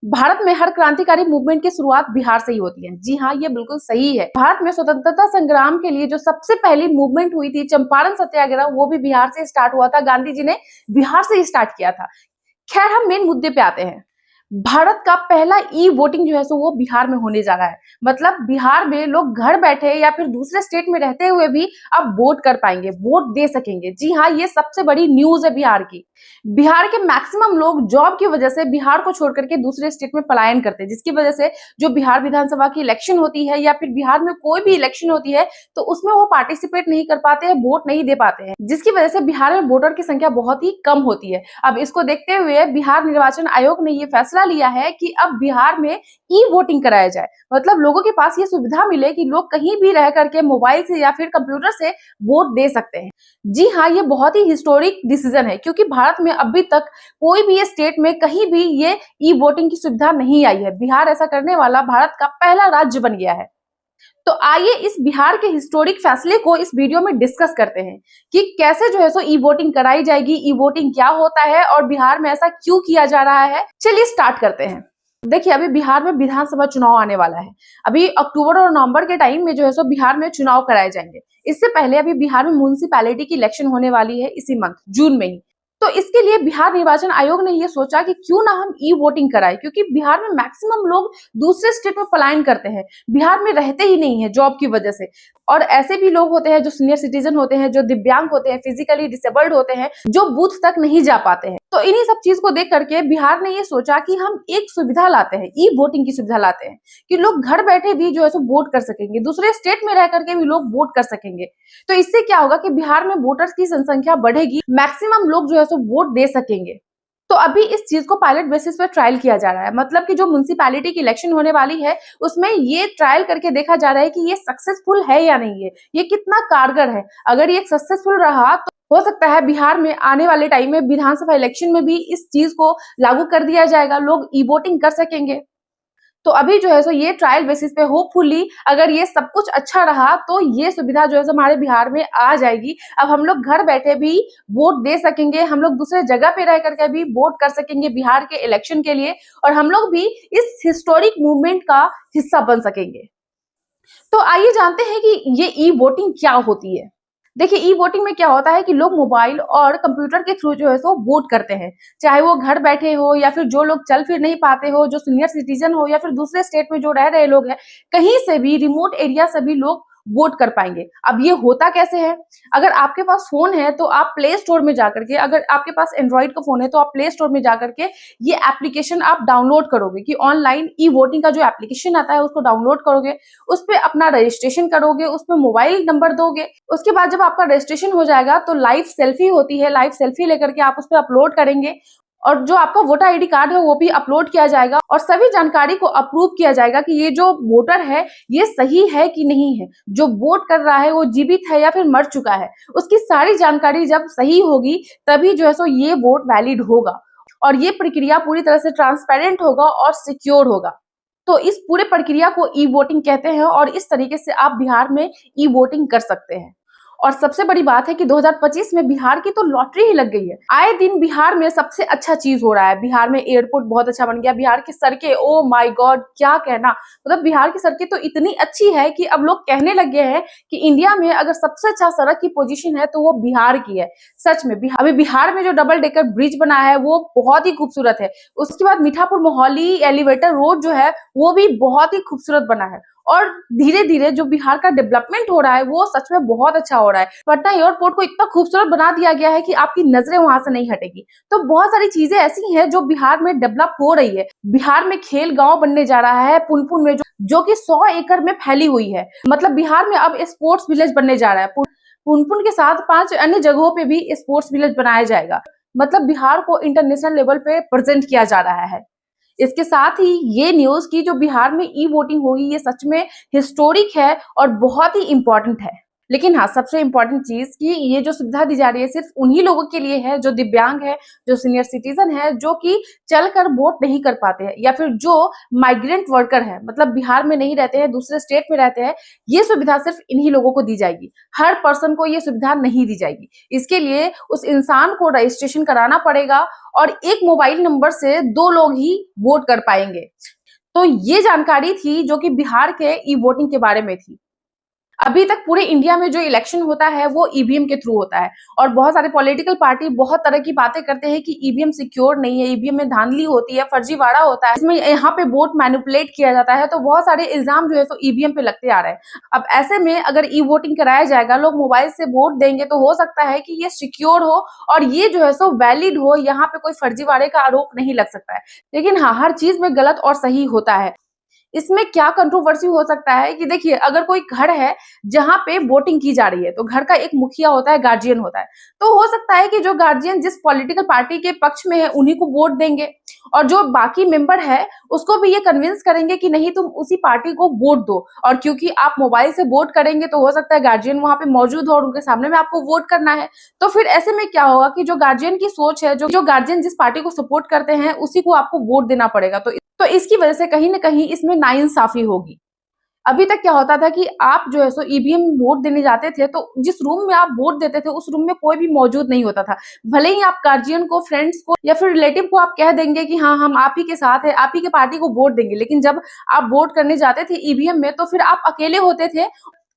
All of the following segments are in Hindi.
भारत में हर क्रांतिकारी मूवमेंट की शुरुआत बिहार से ही होती है। जी हाँ, ये बिल्कुल सही है। भारत में स्वतंत्रता संग्राम के लिए जो सबसे पहली मूवमेंट हुई थी, चंपारण सत्याग्रह, वो भी बिहार से स्टार्ट हुआ था। गांधी जी ने बिहार से ही स्टार्ट किया था। खैर, हम मेन मुद्दे पे आते हैं। भारत का पहला ई वोटिंग जो है सो वो बिहार में होने जा रहा है। मतलब बिहार में लोग घर बैठे या फिर दूसरे स्टेट में रहते हुए भी अब वोट कर पाएंगे, वोट दे सकेंगे। जी हाँ, ये सबसे बड़ी न्यूज है बिहार की। बिहार के मैक्सिमम लोग जॉब की वजह से बिहार को छोड़ करके दूसरे स्टेट में पलायन करते हैं, जिसकी वजह से जो बिहार विधानसभा की इलेक्शन होती है या फिर बिहार में कोई भी इलेक्शन होती है तो उसमें वो पार्टिसिपेट नहीं कर पाते हैं, वोट नहीं दे पाते हैं, जिसकी वजह से बिहार में वोटर की संख्या बहुत ही कम होती है। अब इसको देखते हुए बिहार निर्वाचन आयोग ने ये फैसला लिया है कि अब बिहार में ई वोटिंग कराया जाए। मतलब लोगों के पास ये सुविधा मिले कि लोग कहीं भी रह करके मोबाइल से या फिर कंप्यूटर से वोट दे सकते हैं। जी हाँ, ये बहुत ही हिस्टोरिक डिसीजन है, क्योंकि भारत में अभी तक कोई भी स्टेट में कहीं भी ये ई वोटिंग की सुविधा नहीं आई है। बिहार ऐसा करने वाला भारत का पहला राज्य बन गया है। तो आइए इस बिहार के हिस्टोरिक फैसले को इस वीडियो में डिस्कस करते हैं कि कैसे जो है सो ई वोटिंग कराई जाएगी, ई वोटिंग क्या होता है और बिहार में ऐसा क्यों किया जा रहा है। चलिए स्टार्ट करते हैं। देखिए, अभी बिहार में विधानसभा चुनाव आने वाला है। अभी अक्टूबर और नवंबर के टाइम में जो है सो बिहार में चुनाव कराए जाएंगे। इससे पहले अभी बिहार में म्युनिसिपैलिटी की इलेक्शन होने वाली है इसी मंथ जून में ही। तो इसके लिए बिहार निर्वाचन आयोग ने ये सोचा कि क्यों ना हम ई वोटिंग कराएं, क्योंकि बिहार में मैक्सिमम लोग दूसरे स्टेट में पलायन करते हैं, बिहार में रहते ही नहीं है जॉब की वजह से। और ऐसे भी लोग होते हैं जो सीनियर सिटीजन होते हैं, जो दिव्यांग होते हैं, फिजिकली डिसेबल्ड होते हैं, जो बूथ तक नहीं जा पाते हैं। तो इन्हीं सब चीज को देख करके बिहार ने ये सोचा कि हम एक सुविधा लाते हैं, ई वोटिंग की सुविधा लाते हैं, कि लोग घर बैठे भी जो है सो वोट कर सकेंगे, दूसरे स्टेट में रह करके भी लोग वोट कर सकेंगे। तो इससे क्या होगा कि बिहार में वोटर्स की जनसंख्या बढ़ेगी, मैक्सिमम लोग जो है सो वोट दे सकेंगे। तो अभी इस चीज को पायलट बेसिस पे ट्रायल किया जा रहा है। मतलब कि जो म्युनिसिपैलिटी की इलेक्शन होने वाली है उसमें ये ट्रायल करके देखा जा रहा है कि ये सक्सेसफुल है या नहीं है, ये कितना कारगर है। अगर ये सक्सेसफुल रहा तो हो सकता है बिहार में आने वाले टाइम में विधानसभा इलेक्शन में भी इस चीज को लागू कर दिया जाएगा, लोग ई वोटिंग कर सकेंगे। तो अभी जो है सो ये ट्रायल बेसिस पे होपफुली अगर ये सब कुछ अच्छा रहा तो ये सुविधा जो है सो हमारे बिहार में आ जाएगी। अब हम लोग घर बैठे भी वोट दे सकेंगे, हम लोग दूसरे जगह पे रह करके भी वोट कर सकेंगे बिहार के इलेक्शन के लिए, और हम लोग भी इस हिस्टोरिक मूवमेंट का हिस्सा बन सकेंगे। तो आइए जानते हैं कि ये ई वोटिंग क्या होती है। देखिए, ई वोटिंग में क्या होता है कि लोग मोबाइल और कंप्यूटर के थ्रू जो है सो वोट करते हैं, चाहे वो घर बैठे हो या फिर जो लोग चल फिर नहीं पाते हो, जो सीनियर सिटीजन हो या फिर दूसरे स्टेट में जो रह रहे लोग हैं, कहीं से भी रिमोट एरिया से भी लोग वोट कर पाएंगे। अब ये होता कैसे है? अगर आपके पास फोन है तो आप प्ले स्टोर में जाकर के, अगर आपके पास एंड्रॉइड का फोन है तो आप प्ले स्टोर में जाकर के ये एप्लीकेशन आप डाउनलोड करोगे, कि ऑनलाइन ई वोटिंग का जो एप्लीकेशन आता है उसको डाउनलोड करोगे, उस पर अपना रजिस्ट्रेशन करोगे, उसमें मोबाइल नंबर दोगे। उसके बाद जब आपका रजिस्ट्रेशन हो जाएगा तो लाइव सेल्फी होती है, लाइव सेल्फी लेकर के आप उस पर अपलोड करेंगे, और जो आपका वोटर आईडी कार्ड है वो भी अपलोड किया जाएगा, और सभी जानकारी को अप्रूव किया जाएगा कि ये जो वोटर है ये सही है कि नहीं है, जो वोट कर रहा है वो जीवित है या फिर मर चुका है। उसकी सारी जानकारी जब सही होगी तभी जो है सो ये वोट वैलिड होगा, और ये प्रक्रिया पूरी तरह से ट्रांसपेरेंट होगा और सिक्योर होगा। तो इस पूरे प्रक्रिया को ई वोटिंग कहते हैं, और इस तरीके से आप बिहार में ई वोटिंग कर सकते हैं। और सबसे बड़ी बात है कि 2025 में बिहार की तो लॉटरी ही लग गई है। आए दिन बिहार में सबसे अच्छा चीज हो रहा है। बिहार में एयरपोर्ट बहुत अच्छा बन गया, बिहार की सड़कें, ओ माय गॉड क्या कहना। मतलब बिहार की सड़कें तो इतनी अच्छी है कि अब लोग कहने लगे हैं कि इंडिया में अगर सबसे अच्छा सड़क की पोजीशन है तो वो बिहार की है। सच में अभी बिहार में जो डबल डेकर ब्रिज बना है वो बहुत ही खूबसूरत है। उसके बाद मीठापुर मोहाली एलिवेटर रोड जो है वो भी बहुत ही खूबसूरत बना है, और धीरे धीरे जो बिहार का डेवलपमेंट हो रहा है वो सच में बहुत अच्छा हो रहा है। पटना एयरपोर्ट को इतना खूबसूरत बना दिया गया है कि आपकी नजरें वहां से नहीं हटेगी। तो बहुत सारी चीजें ऐसी हैं जो बिहार में डेवलप हो रही है। बिहार में खेल गांव बनने जा रहा है पुनपुन में, जो कि 100 एकड़ में फैली हुई है। मतलब बिहार में अब स्पोर्ट्स विलेज बनने जा रहा है। पुनपुन के साथ 5 अन्य जगहों पे भी स्पोर्ट्स विलेज बनाया जाएगा। मतलब बिहार को इंटरनेशनल लेवल पे प्रेजेंट किया जा रहा है। इसके साथ ही ये न्यूज की जो बिहार में ई वोटिंग होगी ये सच में हिस्टोरिक है और बहुत ही इंपॉर्टेंट है। लेकिन हाँ, सबसे इम्पोर्टेंट चीज कि ये जो सुविधा दी जा रही है सिर्फ उन्हीं लोगों के लिए है जो दिव्यांग है, जो सीनियर सिटीजन है, जो कि चलकर वोट नहीं कर पाते हैं, या फिर जो माइग्रेंट वर्कर है, मतलब बिहार में नहीं रहते हैं, दूसरे स्टेट में रहते हैं। ये सुविधा सिर्फ इन्हीं लोगों को दी जाएगी, हर पर्सन को ये सुविधा नहीं दी जाएगी। इसके लिए उस इंसान को रजिस्ट्रेशन कराना पड़ेगा और एक मोबाइल नंबर से 2 लोग ही वोट कर पाएंगे। तो ये जानकारी थी जो कि बिहार के ई वोटिंग के बारे में थी। अभी तक पूरे इंडिया में जो इलेक्शन होता है वो ईवीएम के थ्रू होता है, और बहुत सारे पॉलिटिकल पार्टी बहुत तरह की बातें करते हैं कि ईवीएम सिक्योर नहीं है, ईवीएम में धांधली होती है, फर्जीवाड़ा होता है, इसमें यहाँ पे वोट मैनिपुलेट किया जाता है। तो बहुत सारे इल्जाम जो है सो ईवीएम पे लगते आ रहे हैं। अब ऐसे में अगर ई वोटिंग कराया जाएगा, लोग मोबाइल से वोट देंगे, तो हो सकता है कि ये सिक्योर हो और ये जो है सो वैलिड हो, यहाँ पे कोई फर्जीवाड़े का आरोप नहीं लग सकता है। लेकिन हाँ, हर चीज में गलत और सही होता है। इसमें क्या कंट्रोवर्सी हो सकता है कि देखिए, अगर कोई घर है जहां पे वोटिंग की जा रही है, तो घर का एक मुखिया होता है, गार्जियन होता है। तो हो सकता है कि जो गार्जियन जिस पॉलिटिकल पार्टी के पक्ष में है उन्हीं को वोट देंगे, और जो बाकी मेंबर है उसको भी ये कन्विंस करेंगे कि नहीं, तुम उसी पार्टी को वोट दो। और क्योंकि आप मोबाइल से वोट करेंगे तो हो सकता है गार्जियन वहां पे मौजूद हो और उनके सामने में आपको वोट करना है। तो फिर ऐसे में क्या होगा कि जो गार्जियन की सोच है, जो गार्जियन जिस पार्टी को सपोर्ट करते हैं उसी को आपको वोट देना पड़ेगा। तो इसकी वजह से कहीं ना कहीं इसमें नाइंसाफी होगी। अभी तक क्या होता था कि आप जो है सो ईवीएम वोट देने जाते थे, तो जिस रूम में आप वोट देते थे उस रूम में कोई भी मौजूद नहीं होता था। भले ही आप गार्जियन को, फ्रेंड्स को या फिर रिलेटिव को आप कह देंगे कि हाँ, हम आप ही के साथ है, आप ही के पार्टी को वोट देंगे, लेकिन जब आप वोट करने जाते थे ईवीएम में, तो फिर आप अकेले होते थे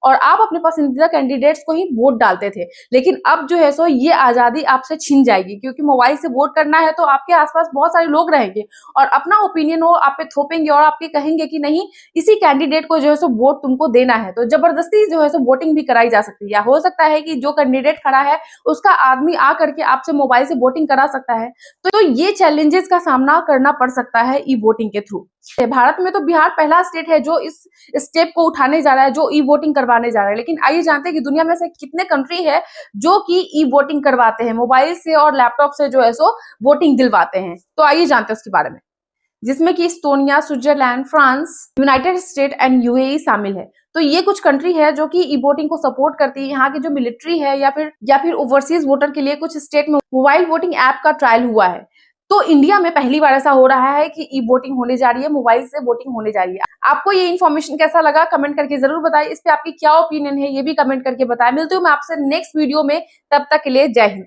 और आप अपने पसंदीदा कैंडिडेट्स को ही वोट डालते थे। लेकिन अब जो है सो ये आजादी आपसे छीन जाएगी, क्योंकि मोबाइल से वोट करना है तो आपके आसपास बहुत सारे लोग रहेंगे और अपना ओपिनियन वो आप पे थोपेंगे और आपके कहेंगे कि नहीं, इसी कैंडिडेट को जो है सो वोट तुमको देना है। तो जबरदस्ती जो है सो वोटिंग भी कराई जा सकती है, या हो सकता है कि जो कैंडिडेट खड़ा है उसका आदमी आ करके आपसे मोबाइल से वोटिंग करा सकता है। तो ये चैलेंजेस का सामना करना पड़ सकता है ई वोटिंग के थ्रू। भारत में तो बिहार पहला स्टेट है जो इस स्टेप को उठाने जा रहा है, जो ई वोटिंग करवाने जा रहा है। लेकिन आइए जानते हैं कि दुनिया में से कितने कंट्री है जो कि ई वोटिंग करवाते हैं, मोबाइल से और लैपटॉप से जो है सो वोटिंग दिलवाते हैं। तो आइए जानते हैं उसके बारे में, जिसमें कि Estonia, Switzerland, France, United state and UAE शामिल है। तो ये कुछ कंट्री है जो कि ई वोटिंग को सपोर्ट करती है। यहाँ की जो मिलिट्री है या फिर ओवरसीज वोटर के लिए कुछ स्टेट में मोबाइल वोटिंग ऐप का ट्रायल हुआ है। तो इंडिया में पहली बार ऐसा हो रहा है कि ई वोटिंग होने जा रही है, मोबाइल से वोटिंग होने जा रही है। आपको ये इन्फॉर्मेशन कैसा लगा, कमेंट करके जरूर बताएं। इस पे आपकी क्या ओपिनियन है ये भी कमेंट करके बताएं। मिलती हूँ मैं आपसे नेक्स्ट वीडियो में, तब तक के लिए जय हिंद।